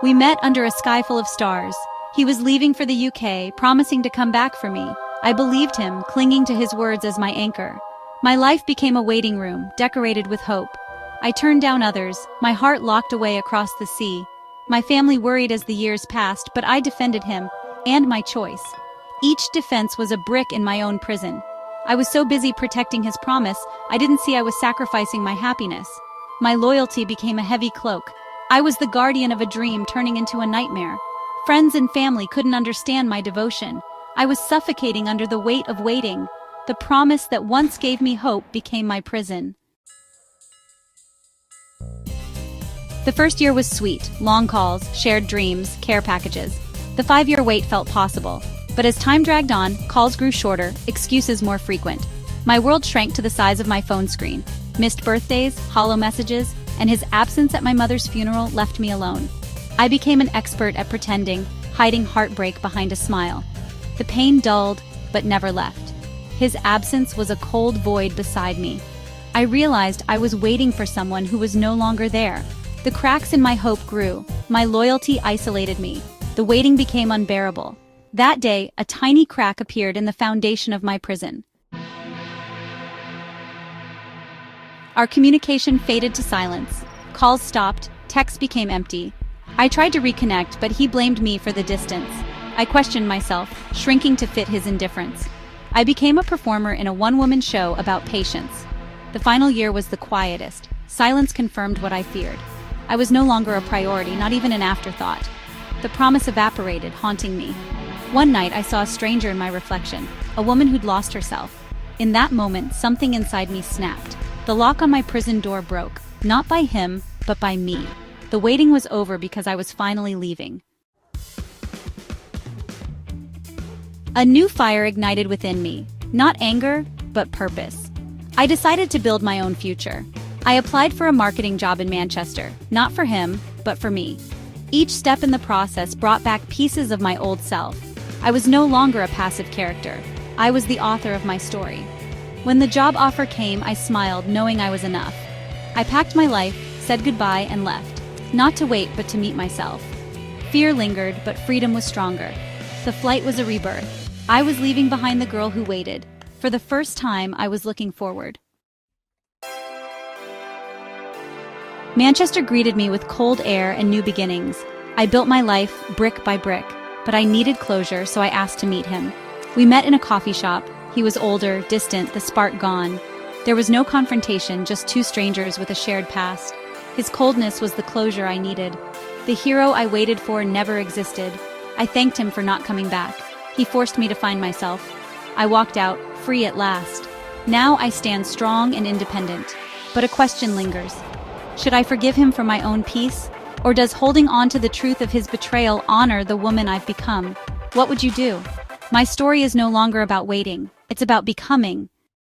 We met under a sky full of stars. He was leaving for the UK, promising to come back for me. I believed him, clinging to his words as my anchor. My life became a waiting room, decorated with hope. I turned down others, my heart locked away across the sea. My family worried as the years passed, but I defended him, and my choice. Each defense was a brick in my own prison. I was so busy protecting his promise, I didn't see I was sacrificing my happiness. My loyalty became a heavy cloak. I was the guardian of a dream turning into a nightmare. Friends and family couldn't understand my devotion. I was suffocating under the weight of waiting. The promise that once gave me hope became my prison. The first year was sweet, long calls, shared dreams, care packages. The 5-year wait felt possible. But as time dragged on, calls grew shorter, excuses more frequent. My world shrank to the size of my phone screen. Missed birthdays, hollow messages, and his absence at my mother's funeral left me alone. I became an expert at pretending, hiding heartbreak behind a smile. The pain dulled, but never left. His absence was a cold void beside me. I realized I was waiting for someone who was no longer there. The cracks in my hope grew. My loyalty isolated me. The waiting became unbearable. That day, a tiny crack appeared in the foundation of my prison. Our communication faded to silence. Calls stopped, texts became empty. I tried to reconnect, but he blamed me for the distance. I questioned myself, shrinking to fit his indifference. I became a performer in a one-woman show about patience. The final year was the quietest. Silence confirmed what I feared. I was no longer a priority, not even an afterthought. The promise evaporated, haunting me. One night, I saw a stranger in my reflection, a woman who'd lost herself. In that moment, something inside me snapped. The lock on my prison door broke, not by him, but by me. The waiting was over because I was finally leaving. A new fire ignited within me, not anger, but purpose. I decided to build my own future. I applied for a marketing job in Manchester, not for him, but for me. Each step in the process brought back pieces of my old self. I was no longer a passive character. I was the author of my story. When the job offer came, I smiled, knowing I was enough. I packed my life, said goodbye, and left. Not to wait, but to meet myself. Fear lingered, but freedom was stronger. The flight was a rebirth. I was leaving behind the girl who waited. For the first time, I was looking forward. Manchester greeted me with cold air and new beginnings. I built my life brick by brick, but I needed closure, so I asked to meet him. We met in a coffee shop. He was older, distant, the spark gone. There was no confrontation, just two strangers with a shared past. His coldness was the closure I needed. The hero I waited for never existed. I thanked him for not coming back. He forced me to find myself. I walked out, free at last. Now I stand strong and independent. But a question lingers. Should I forgive him for my own peace? Or does holding on to the truth of his betrayal honor the woman I've become? What would you do? My story is no longer about waiting. It's about becoming.